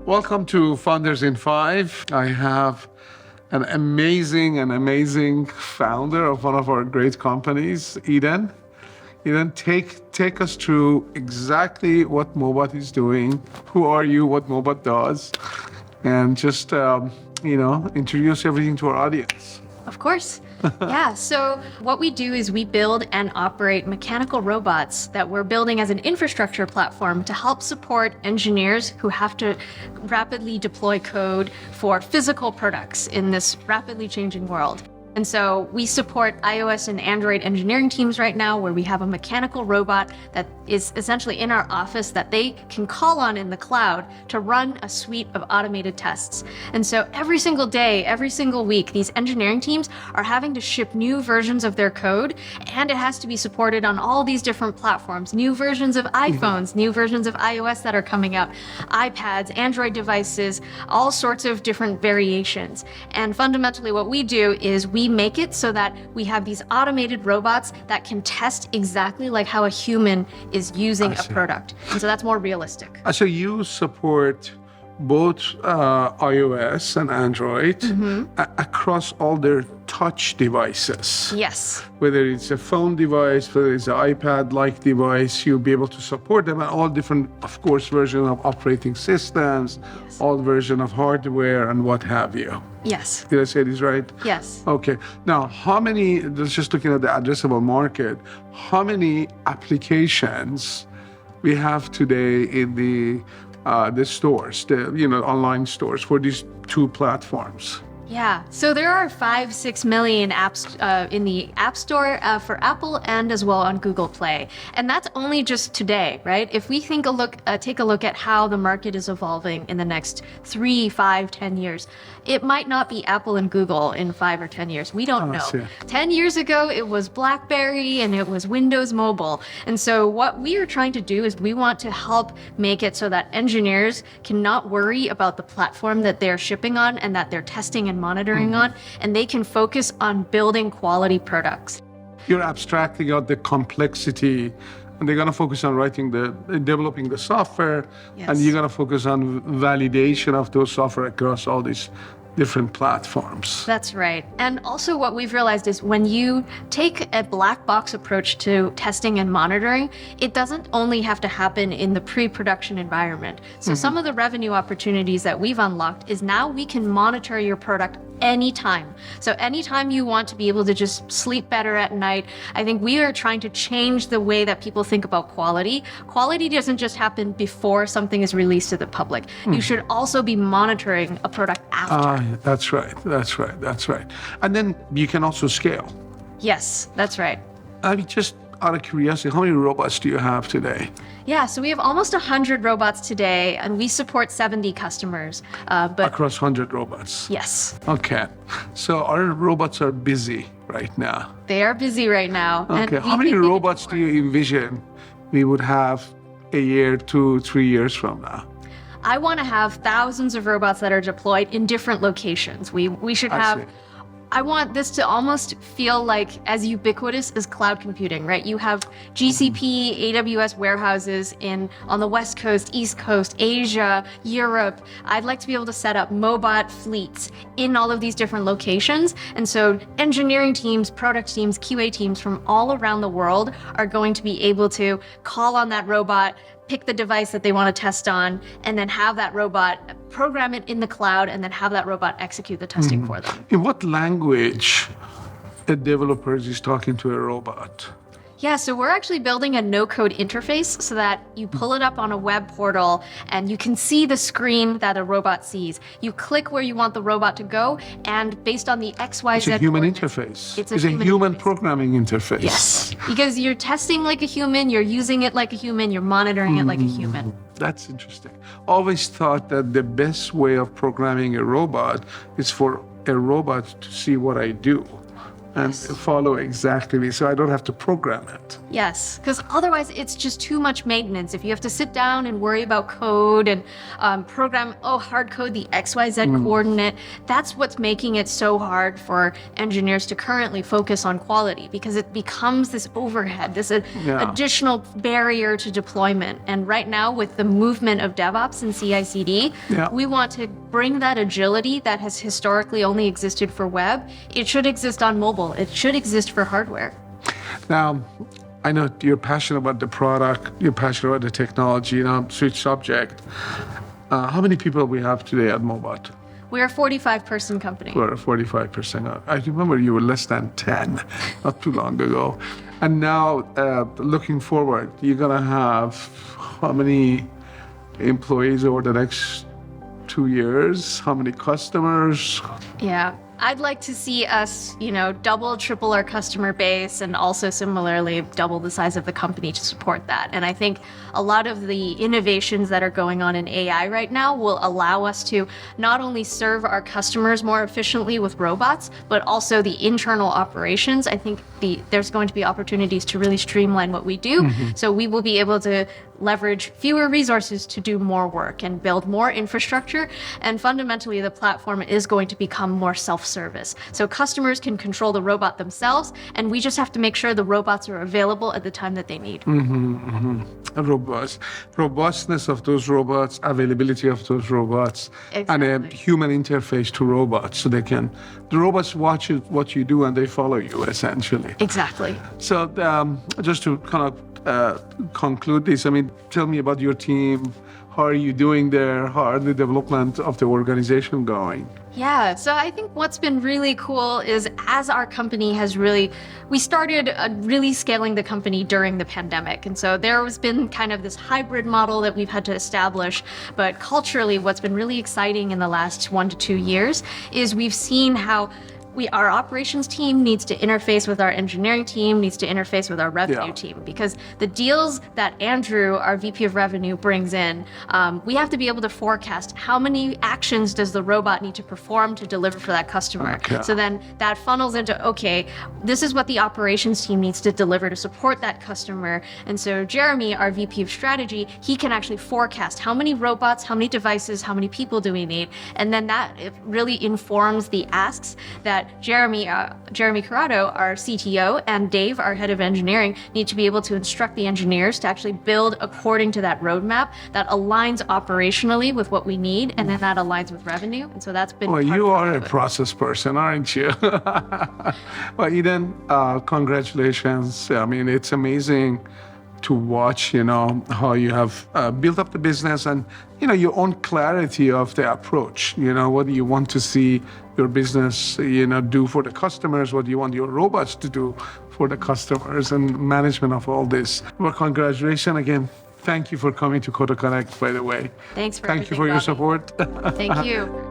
Welcome to Founders in 5. I have an amazing founder of one of our great companies, Eden. Eden, take us through exactly what Mobot is doing. Who are you, what Mobot does, and just, introduce everything to our audience. Of course. Yeah, so what we do is we build and operate mechanical robots that we're building as an infrastructure platform to help support engineers who have to rapidly deploy code for physical products in this rapidly changing world. And so we support iOS and Android engineering teams right now where we have a mechanical robot that is essentially in our office that they can call on in the cloud to run a suite of automated tests. And so every single day, every single week, these engineering teams are having to ship new versions of their code, and it has to be supported on all these different platforms, new versions of iPhones, new versions of iOS that are coming out, iPads, Android devices, all sorts of different variations. And fundamentally what we do is we make it so that we have these automated robots that can test exactly like how a human is using a product. And so that's more realistic. So you support both iOS and Android across all their touch devices. Yes. Whether it's a phone device, whether it's an iPad-like device, you'll be able to support them, and all different, of course, versions of operating systems, all versions of hardware, and what have you. Yes. Did I say this right? Yes. Okay. Now, how many, just looking at the addressable market, how many applications we have today in the stores, the online stores for these two platforms? Yeah, so there are 5-6 million apps in the App Store for Apple and as well on Google Play. And that's only just today, right? If we take a look at how the market is evolving in the next 3, 5, 10 years, it might not be Apple and Google in 5 or 10 years. We don't know. 10 years ago, it was BlackBerry and it was Windows Mobile. And so what we are trying to do is we want to help make it so that engineers cannot worry about the platform that they're shipping on and that they're testing and monitoring on, and they can focus on building quality products. You're abstracting out the complexity, and they're going to focus on developing the software, and you're going to focus on validation of those software across all these different platforms. That's right. And also what we've realized is when you take a black box approach to testing and monitoring, it doesn't only have to happen in the pre-production environment. So some of the revenue opportunities that we've unlocked is now we can monitor your product anytime. So anytime you want to be able to just sleep better at night, I think we are trying to change the way that people think about quality. Quality doesn't just happen before something is released to the public. You should also be monitoring a product after. That's right. And then you can also scale. Yes, that's right. I mean, just out of curiosity, how many robots do you have today? Yeah, so we have almost 100 robots today, and we support 70 customers. Across 100 robots? Yes. Okay. So our robots are busy right now. They are busy right now. Okay. How many robots do you envision we would have a year, 2, 3 years from now? I want to have thousands of robots that are deployed in different locations. We should have... I want this to almost feel like as ubiquitous as cloud computing, right? You have GCP, AWS warehouses on the West Coast, East Coast, Asia, Europe. I'd like to be able to set up Mobot fleets in all of these different locations. And so engineering teams, product teams, QA teams from all around the world are going to be able to call on that robot, pick the device that they want to test on, and then have that robot program it in the cloud, and then have that robot execute the testing for them. In what language a developer is talking to a robot? Yeah, so we're actually building a no-code interface so that you pull it up on a web portal and you can see the screen that a robot sees. You click where you want the robot to go, and based on the XYZ... It's a human interface. It's a human programming interface. Yes, because you're testing like a human, you're using it like a human, you're monitoring it like a human. That's interesting. Always thought that the best way of programming a robot is for a robot to see what I do. and follow exactly me, so I don't have to program it. Yes, because otherwise it's just too much maintenance. If you have to sit down and worry about code and program, hard code the XYZ coordinate, that's what's making it so hard for engineers to currently focus on quality, because it becomes this overhead, this additional barrier to deployment. And right now, with the movement of DevOps and CI/CD, we want to bring that agility that has historically only existed for web. It should exist on mobile. It should exist for hardware. Now, I know you're passionate about the product, you're passionate about the technology, switch subject. How many people we have today at Mobot? We're a 45-person company. We're a 45%. I remember you were less than 10 not too long ago. And now, looking forward, you're going to have how many employees over the next 2 years? How many customers? Yeah. I'd like to see us, double, triple our customer base, and also similarly double the size of the company to support that. And I think a lot of the innovations that are going on in AI right now will allow us to not only serve our customers more efficiently with robots, but also the internal operations. I think there's going to be opportunities to really streamline what we do. So we will be able to leverage fewer resources to do more work and build more infrastructure. And fundamentally, the platform is going to become more self-service. So customers can control the robot themselves, and we just have to make sure the robots are available at the time that they need. Robustness of those robots, availability of those robots, and a human interface to robots, so the robots watch what you do and they follow you, essentially. Exactly. So just to kind of conclude this, tell me about your team. How are you doing there? How are the development of the organization going? Yeah, so I think what's been really cool is as our company has we started really scaling the company during the pandemic. And so there has been kind of this hybrid model that we've had to establish. But culturally, what's been really exciting in the last 1 to 2 years is we've seen how our operations team needs to interface with our engineering team, needs to interface with our revenue team, because the deals that Andrew, our VP of Revenue, brings in, we have to be able to forecast how many actions does the robot need to perform to deliver for that customer. So then that funnels into, this is what the operations team needs to deliver to support that customer. And so Jeremy, our VP of Strategy, he can actually forecast how many robots, how many devices, how many people do we need. And then that really informs the asks that Jeremy Corrado, our CTO, and Dave, our head of engineering, need to be able to instruct the engineers to actually build according to that roadmap that aligns operationally with what we need, and then that aligns with revenue. And so that's been. Well, you are a process person, aren't you? Well, Eden, congratulations. It's amazing to watch, how you have built up the business and, your own clarity of the approach. What do you want to see your business, do for the customers? What do you want your robots to do for the customers, and management of all this? Well, congratulations again. Thank you for coming to Cota Connect, by the way. Thank you for your support. Thank you.